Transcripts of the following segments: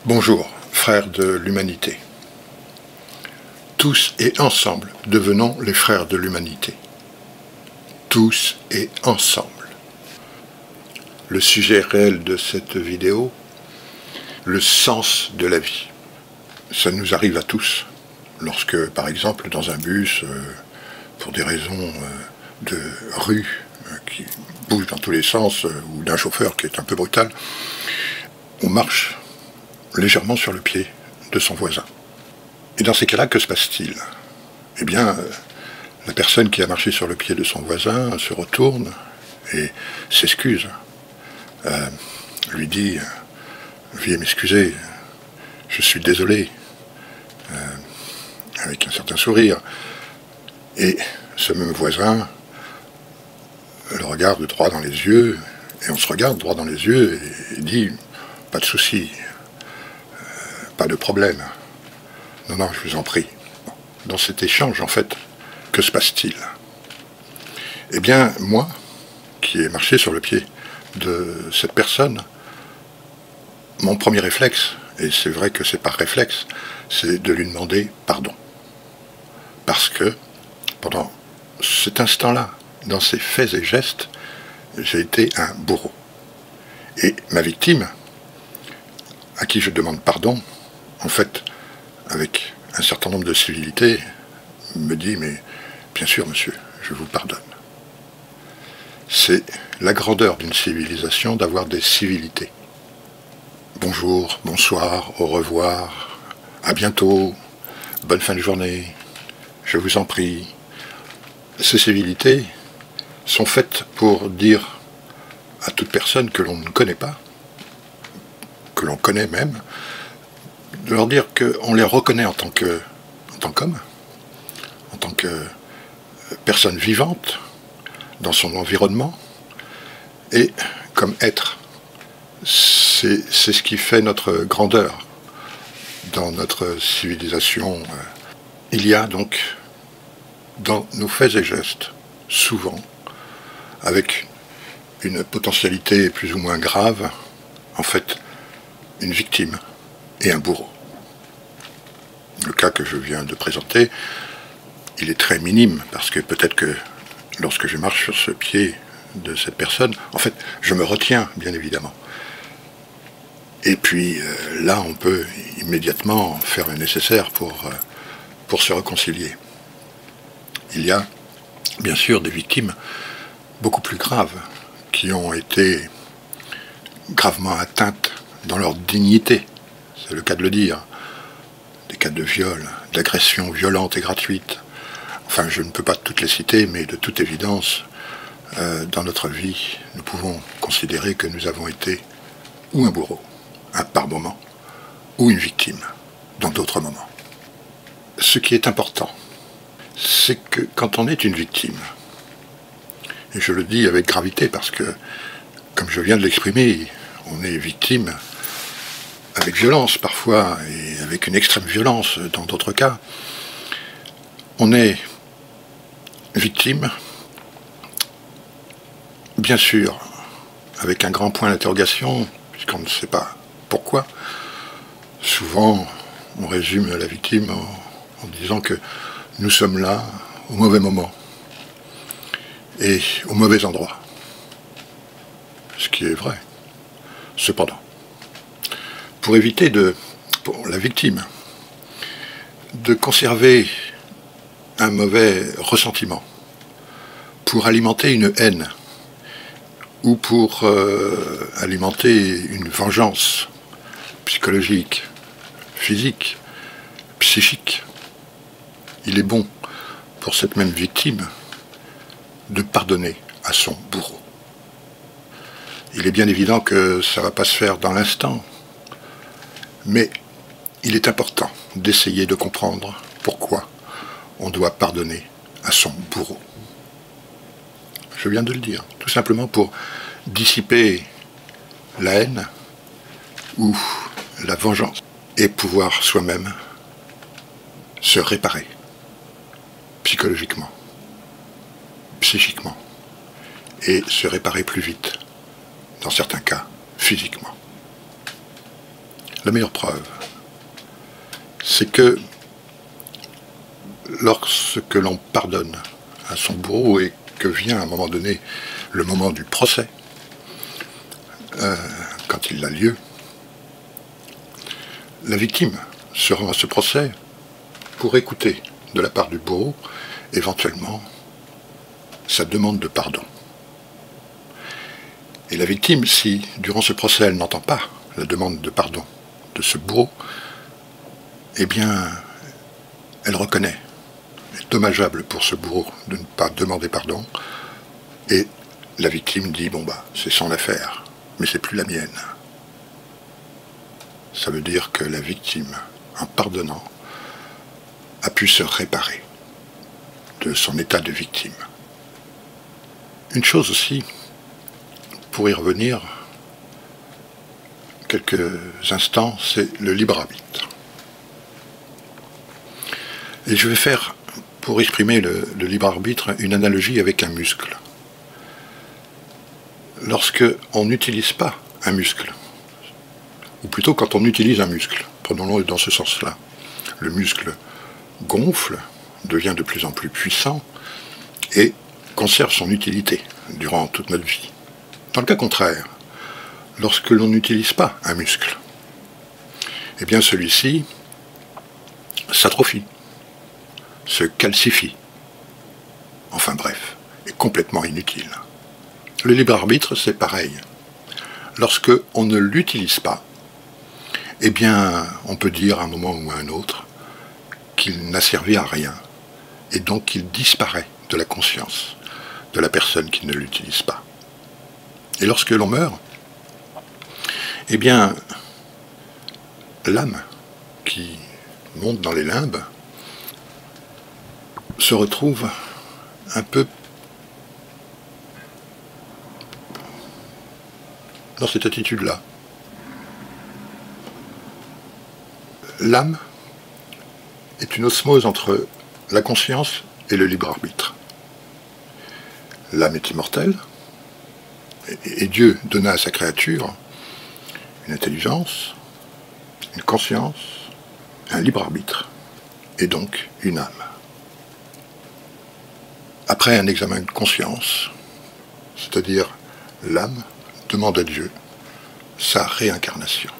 Bonjour, frères de l'humanité. Tous et ensemble, devenons les frères de l'humanité. Tous et ensemble. Le sujet réel de cette vidéo, le sens de la vie. Ça nous arrive à tous. Lorsque, par exemple, dans un bus, pour des raisons de rue qui bougent dans tous les sens, ou d'un chauffeur qui est un peu brutal, on marche légèrement sur le pied de son voisin. Et dans ces cas-là, que se passe-t-il? Eh bien, la personne qui a marché sur le pied de son voisin se retourne et s'excuse. Lui dit « Veuillez m'excuser, je suis désolé », avec un certain sourire. Et ce même voisin le regarde droit dans les yeux, et on se regarde droit dans les yeux et dit « Pas de souci, pas de problème. Non, non, je vous en prie. » Dans cet échange, en fait, que se passe-t-il? Eh bien, moi, qui ai marché sur le pied de cette personne, mon premier réflexe, et c'est vrai que c'est par réflexe, c'est de lui demander pardon. Parce que, pendant cet instant-là, dans ses faits et gestes, j'ai été un bourreau. Et ma victime, à qui je demande pardon, en fait, avec un certain nombre de civilités, me dit « Mais bien sûr, monsieur, je vous pardonne. » C'est la grandeur d'une civilisation d'avoir des civilités. Bonjour, bonsoir, au revoir, à bientôt, bonne fin de journée, je vous en prie. Ces civilités sont faites pour dire à toute personne que l'on ne connaît pas, que l'on connaît même, de leur dire qu'on les reconnaît en tant qu'homme, en tant que personne vivante dans son environnement, et comme être. C'est ce qui fait notre grandeur dans notre civilisation. Il y a donc dans nos faits et gestes, souvent, avec une potentialité plus ou moins grave, en fait, une victime et un bourreau. Le cas que je viens de présenter, il est très minime, parce que peut-être que lorsque je marche sur ce pied de cette personne, en fait, je me retiens, bien évidemment. Et puis là, on peut immédiatement faire le nécessaire pour se réconcilier. Il y a, bien sûr, des victimes beaucoup plus graves, qui ont été gravement atteintes dans leur dignité, c'est le cas de le dire, des cas de viol, d'agression violente et gratuite. Enfin, je ne peux pas toutes les citer, mais de toute évidence, dans notre vie, nous pouvons considérer que nous avons été ou un bourreau, par moment, ou une victime, dans d'autres moments. Ce qui est important, c'est que quand on est une victime, et je le dis avec gravité parce que, comme je viens de l'exprimer, on est victime avec violence parfois, et avec une extrême violence dans d'autres cas. On est victime, bien sûr, avec un grand point d'interrogation, puisqu'on ne sait pas pourquoi. Souvent, on résume la victime en disant que nous sommes là au mauvais moment et au mauvais endroit. Ce qui est vrai. Cependant, pour éviter pour la victime de conserver un mauvais ressentiment, pour alimenter une haine, ou pour alimenter une vengeance psychologique, physique, psychique, il est bon pour cette même victime de pardonner à son bourreau. Il est bien évident que ça ne va pas se faire dans l'instant, mais il est important d'essayer de comprendre pourquoi on doit pardonner à son bourreau. Je viens de le dire, tout simplement pour dissiper la haine ou la vengeance et pouvoir soi-même se réparer psychologiquement, psychiquement, et se réparer plus vite, dans certains cas, physiquement. La meilleure preuve, c'est que lorsque l'on pardonne à son bourreau et que vient à un moment donné le moment du procès, quand il a lieu, la victime se rend à ce procès pour écouter de la part du bourreau éventuellement sa demande de pardon. Et la victime, si durant ce procès elle n'entend pas la demande de pardon de ce bourreau, eh bien elle reconnaît, c'est dommageable pour ce bourreau de ne pas demander pardon, et la victime dit bon bah c'est son affaire, mais c'est plus la mienne. Ça veut dire que la victime, en pardonnant, a pu se réparer de son état de victime. Une chose aussi, pour y revenir quelques instants, c'est le libre arbitre. Et je vais faire, pour exprimer le libre arbitre, une analogie avec un muscle. Lorsque on n'utilise pas un muscle, ou plutôt quand on utilise un muscle, prenons-le dans ce sens-là, le muscle gonfle, devient de plus en plus puissant et conserve son utilité durant toute notre vie. Dans le cas contraire, lorsque l'on n'utilise pas un muscle, eh bien celui-ci s'atrophie, se calcifie, enfin bref, est complètement inutile. Le libre arbitre, c'est pareil. Lorsque on ne l'utilise pas, eh bien, on peut dire à un moment ou à un autre qu'il n'a servi à rien, et donc qu'il disparaît de la conscience de la personne qui ne l'utilise pas. Et lorsque l'on meurt, eh bien, l'âme qui monte dans les limbes se retrouve un peu dans cette attitude-là. L'âme est une osmose entre la conscience et le libre arbitre. L'âme est immortelle, et Dieu donna à sa créature une intelligence, une conscience, un libre arbitre, et donc une âme. Après un examen de conscience, c'est-à-dire l'âme demande à Dieu sa réincarnation.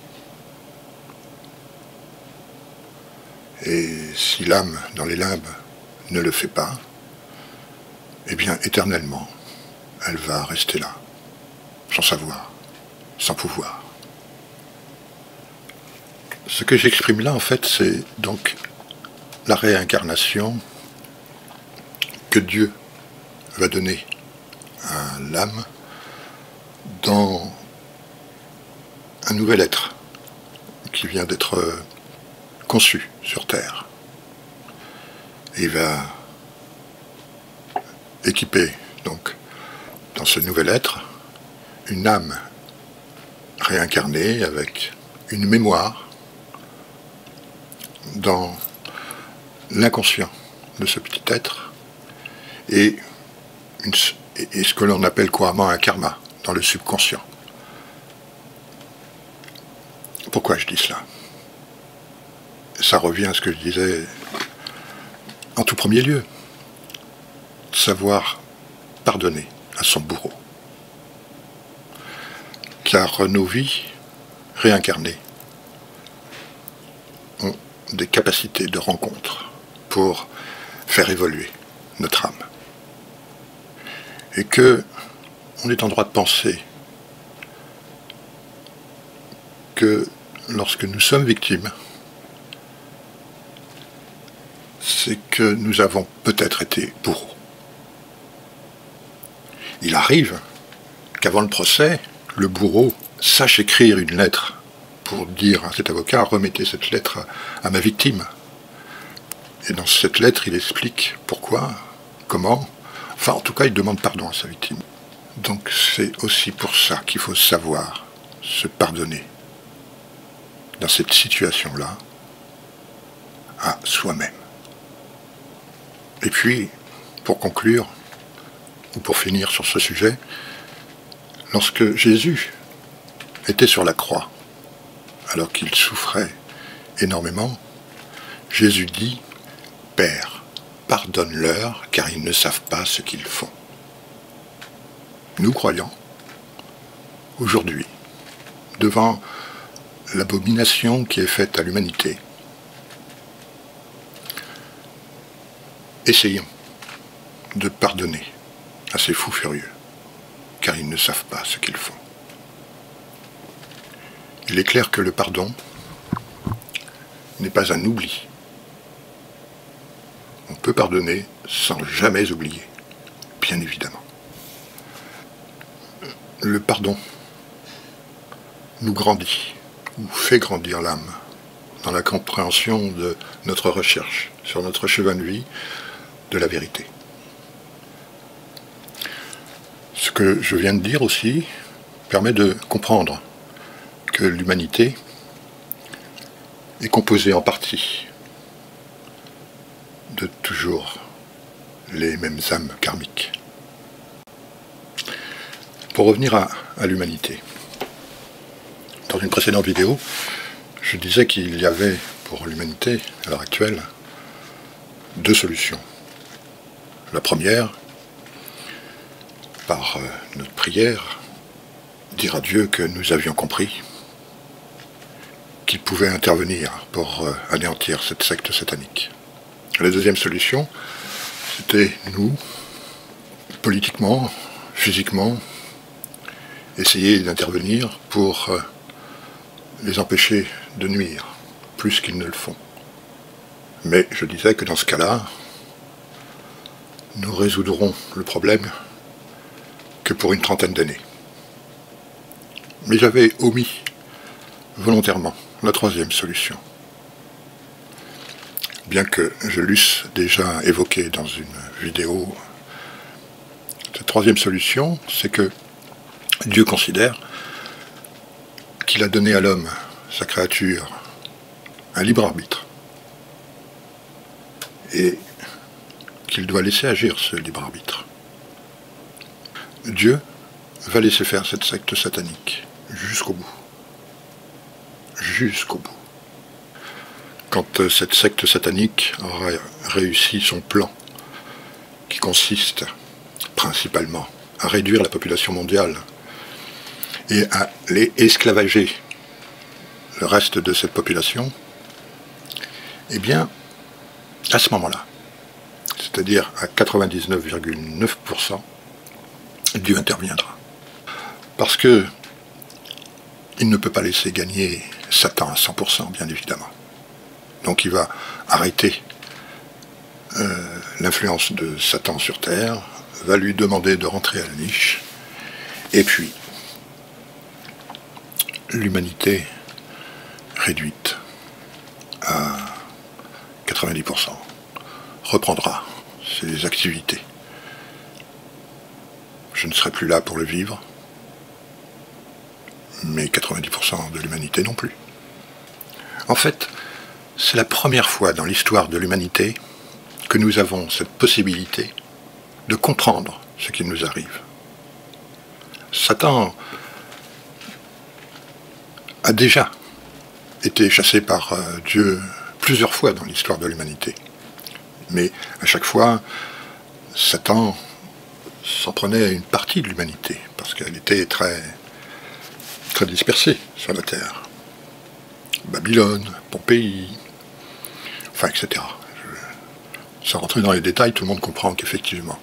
Et si l'âme dans les limbes ne le fait pas, eh bien éternellement, elle va rester là, sans savoir, sans pouvoir. Ce que j'exprime là, en fait, c'est donc la réincarnation que Dieu va donner à l'âme dans un nouvel être qui vient d'être conçu sur Terre. Et il va équiper, donc, dans ce nouvel être, une âme réincarnée avec une mémoire dans l'inconscient de ce petit être et ce que l'on appelle couramment un karma dans le subconscient. Pourquoi je dis cela? Ça revient à ce que je disais en tout premier lieu, savoir pardonner à son bourreau. Car nos vies réincarnées ont des capacités de rencontre pour faire évoluer notre âme. Et que on est en droit de penser que lorsque nous sommes victimes, c'est que nous avons peut-être été bourreaux. Il arrive qu'avant le procès, le bourreau sache écrire une lettre pour dire à cet avocat « Remettez cette lettre à ma victime ». Et dans cette lettre, il explique pourquoi, comment, enfin en tout cas il demande pardon à sa victime. Donc c'est aussi pour ça qu'il faut savoir se pardonner dans cette situation-là à soi-même. Et puis, pour conclure, ou pour finir sur ce sujet, lorsque Jésus était sur la croix, alors qu'il souffrait énormément, Jésus dit « Père, pardonne-leur, car ils ne savent pas ce qu'ils font. » Nous croyons, aujourd'hui, devant l'abomination qui est faite à l'humanité, essayons de pardonner à ces fous furieux, car ils ne savent pas ce qu'ils font. Il est clair que le pardon n'est pas un oubli. On peut pardonner sans jamais oublier, bien évidemment. Le pardon nous grandit, ou fait grandir l'âme, dans la compréhension de notre recherche sur notre chemin de vie de la vérité. Ce que je viens de dire aussi permet de comprendre que l'humanité est composée en partie de toujours les mêmes âmes karmiques. Pour revenir à l'humanité, dans une précédente vidéo, je disais qu'il y avait pour l'humanité, à l'heure actuelle, deux solutions. La première, par notre prière, dire à Dieu que nous avions compris qu'il pouvait intervenir pour anéantir cette secte satanique. La deuxième solution, c'était nous, politiquement, physiquement, essayer d'intervenir pour les empêcher de nuire, plus qu'ils ne le font. Mais je disais que dans ce cas-là, nous résoudrons le problème que pour une trentaine d'années. Mais j'avais omis volontairement la troisième solution. Bien que je l'eusse déjà évoqué dans une vidéo, cette troisième solution, c'est que Dieu considère qu'il a donné à l'homme, sa créature, un libre arbitre, et qu'il doit laisser agir ce libre arbitre. Dieu va laisser faire cette secte satanique jusqu'au bout. Jusqu'au bout. Quand cette secte satanique aura réussi son plan, qui consiste principalement à réduire la population mondiale et à les esclavager le reste de cette population, eh bien, à ce moment-là, c'est-à-dire à 99,9%, Dieu interviendra. Parce que il ne peut pas laisser gagner Satan à 100%, bien évidemment. Donc il va arrêter l'influence de Satan sur Terre, va lui demander de rentrer à la niche, et puis l'humanité réduite à 90% reprendra ses activités. Je ne serai plus là pour le vivre, mais 90% de l'humanité non plus. En fait, c'est la première fois dans l'histoire de l'humanité que nous avons cette possibilité de comprendre ce qui nous arrive. Satan a déjà été chassé par Dieu plusieurs fois dans l'histoire de l'humanité. Mais à chaque fois, Satan s'en prenait à une partie de l'humanité, parce qu'elle était très dispersée sur la Terre. Babylone, Pompéi, enfin, etc. Sans rentrer dans les détails, tout le monde comprend qu'effectivement,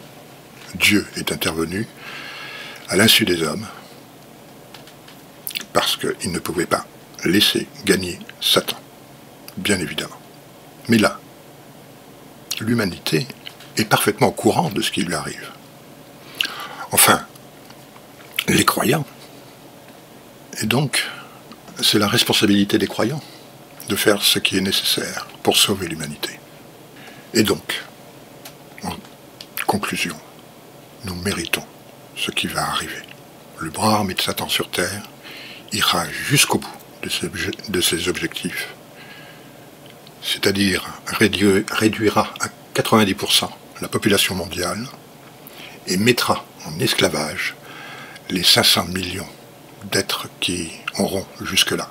Dieu est intervenu à l'insu des hommes, parce qu'il ne pouvait pas laisser gagner Satan, bien évidemment. Mais là, l'humanité est parfaitement au courant de ce qui lui arrive. Enfin, les croyants. Et donc, c'est la responsabilité des croyants de faire ce qui est nécessaire pour sauver l'humanité. Et donc, en conclusion, nous méritons ce qui va arriver. Le bras armé de Satan sur Terre ira jusqu'au bout de ses objectifs, c'est-à-dire réduira à 90% la population mondiale et mettra en esclavage les 500 millions d'êtres qui auront jusque-là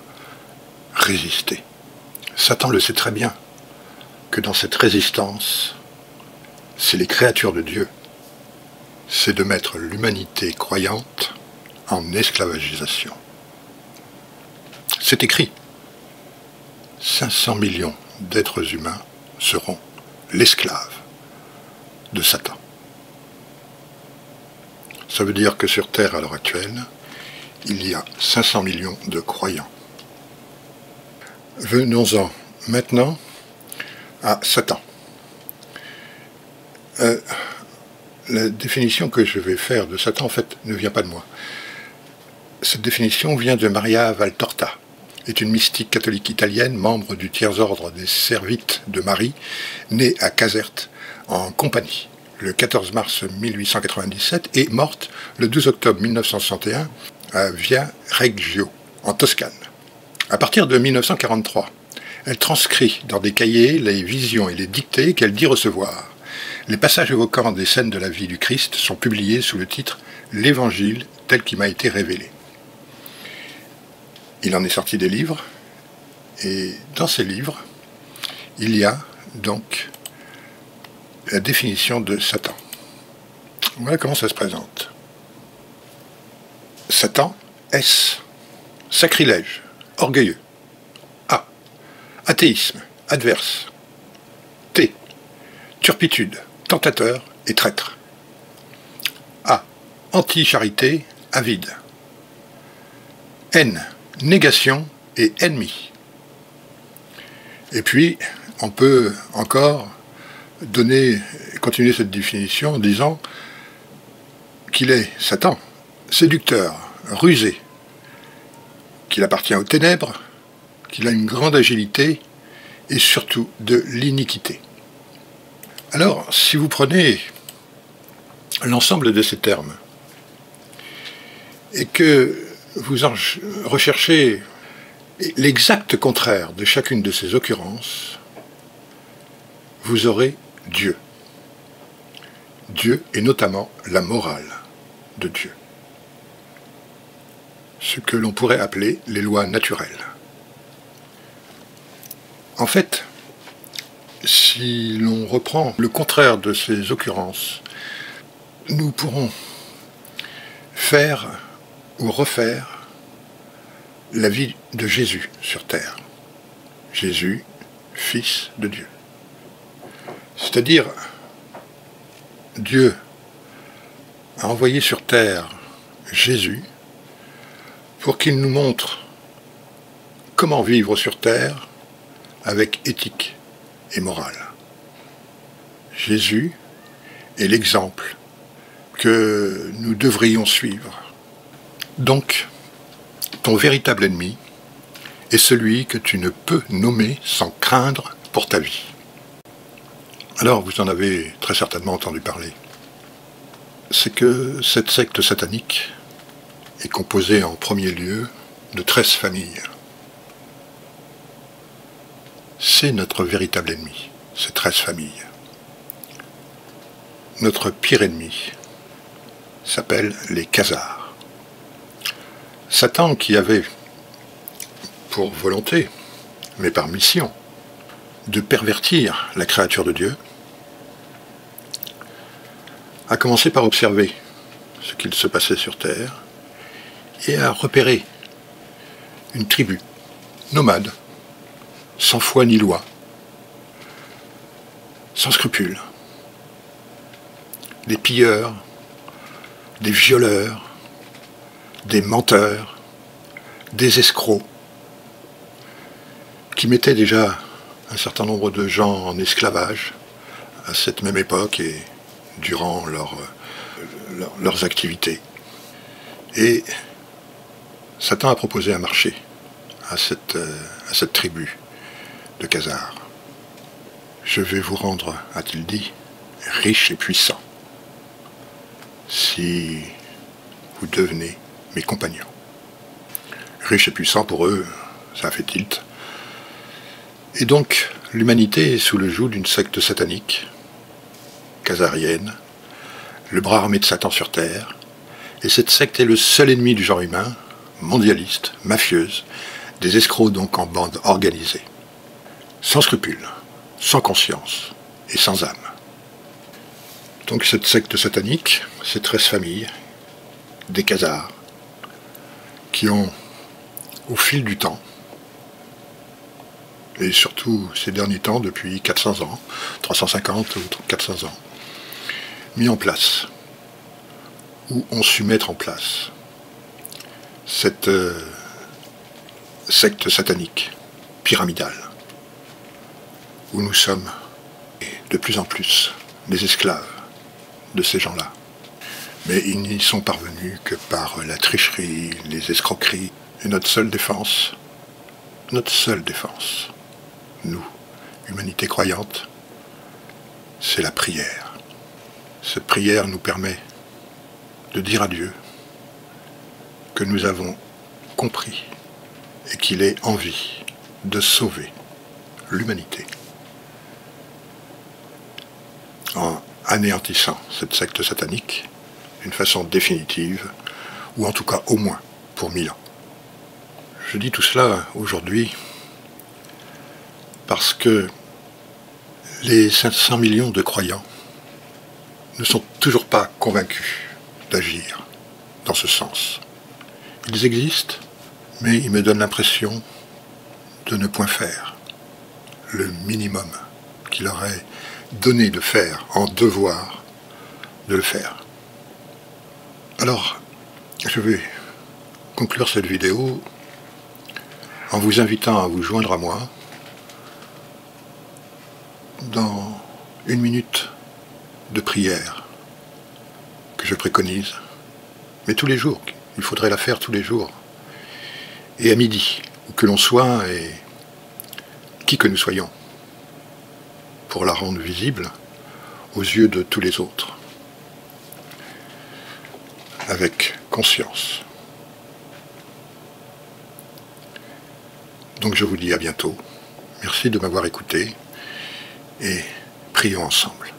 résister. Satan le sait très bien, que dans cette résistance, c'est les créatures de Dieu. C'est de mettre l'humanité croyante en esclavagisation. C'est écrit. 500 millions d'êtres humains seront l'esclave de Satan. Ça veut dire que sur Terre, à l'heure actuelle, il y a 500 millions de croyants. Venons-en maintenant à Satan. La définition que je vais faire de Satan, en fait, ne vient pas de moi. Cette définition vient de Maria Valtorta, est une mystique catholique italienne, membre du tiers-ordre des Servites de Marie, née à Caserte, en Campanie, le 14 mars 1897 et morte le 12 octobre 1961 à Via Reggio, en Toscane. À partir de 1943, elle transcrit dans des cahiers les visions et les dictées qu'elle dit recevoir. Les passages évoquant des scènes de la vie du Christ sont publiés sous le titre « L'Évangile tel qu'il m'a été révélé ». Il en est sorti des livres, et dans ces livres, il y a donc la définition de Satan. Voilà comment ça se présente. Satan, S. Sacrilège, orgueilleux. A. Athéisme, adverse. T. Turpitude, tentateur et traître. A. Anti-charité, avide. N. Négation et ennemi. Et puis, on peut encore continuer cette définition en disant qu'il est Satan, séducteur, rusé, qu'il appartient aux ténèbres, qu'il a une grande agilité et surtout de l'iniquité. Alors, si vous prenez l'ensemble de ces termes et que vous en recherchez l'exact contraire de chacune de ces occurrences, vous aurez Dieu. Dieu et notamment la morale de Dieu. Ce que l'on pourrait appeler les lois naturelles. En fait, si l'on reprend le contraire de ces occurrences, nous pourrons faire ou refaire la vie de Jésus sur terre. Jésus, fils de Dieu. C'est-à-dire, Dieu a envoyé sur terre Jésus pour qu'il nous montre comment vivre sur terre avec éthique et morale. Jésus est l'exemple que nous devrions suivre. Donc, ton véritable ennemi est celui que tu ne peux nommer sans craindre pour ta vie. Alors, vous en avez très certainement entendu parler. C'est que cette secte satanique est composée en premier lieu de 13 familles. C'est notre véritable ennemi, ces 13 familles. Notre pire ennemi s'appelle les Khazars. Satan, qui avait pour volonté, mais par mission, de pervertir la créature de Dieu, a commencé par observer ce qu'il se passait sur Terre et a repéré une tribu nomade, sans foi ni loi, sans scrupules, des pilleurs, des violeurs, des menteurs, des escrocs, qui mettaient déjà un certain nombre de gens en esclavage à cette même époque et durant leurs activités. Et Satan a proposé un marché à cette tribu de Khazars. Je vais vous rendre, a-t-il dit, riche et puissant, si vous devenez mes compagnons. Riche et puissant, pour eux, ça a fait tilt. Et donc, l'humanité est sous le joug d'une secte satanique, khazarienne, le bras armé de Satan sur terre, et cette secte est le seul ennemi du genre humain, mondialiste, mafieuse, Des escrocs donc en bande organisée, sans scrupules, sans conscience et sans âme. Donc cette secte satanique, ces 13 familles, des Khazars, qui ont, au fil du temps, et surtout ces derniers temps, depuis 400 ans, 350 ou 400 ans, mis en place, ou ont su mettre en place, cette secte satanique, pyramidale, où nous sommes de plus en plus les esclaves de ces gens-là. Mais ils n'y sont parvenus que par la tricherie, les escroqueries, et notre seule défense, nous, humanité croyante, c'est la prière. Cette prière nous permet de dire à Dieu que nous avons compris et qu'il est en vie de sauver l'humanité en anéantissant cette secte satanique d'une façon définitive, ou en tout cas au moins pour 1000 ans. Je dis tout cela aujourd'hui parce que les 500 millions de croyants ne sont toujours pas convaincus d'agir dans ce sens. Ils existent, mais ils me donnent l'impression de ne point faire le minimum qu'il leur est donné de faire en devoir de le faire. Alors, je vais conclure cette vidéo en vous invitant à vous joindre à moi dans 1 minute de prière que je préconise, mais tous les jours, il faudrait la faire tous les jours, et à midi, où que l'on soit et qui que nous soyons, pour la rendre visible aux yeux de tous les autres, avec conscience. Donc je vous dis à bientôt, merci de m'avoir écouté, et prions ensemble.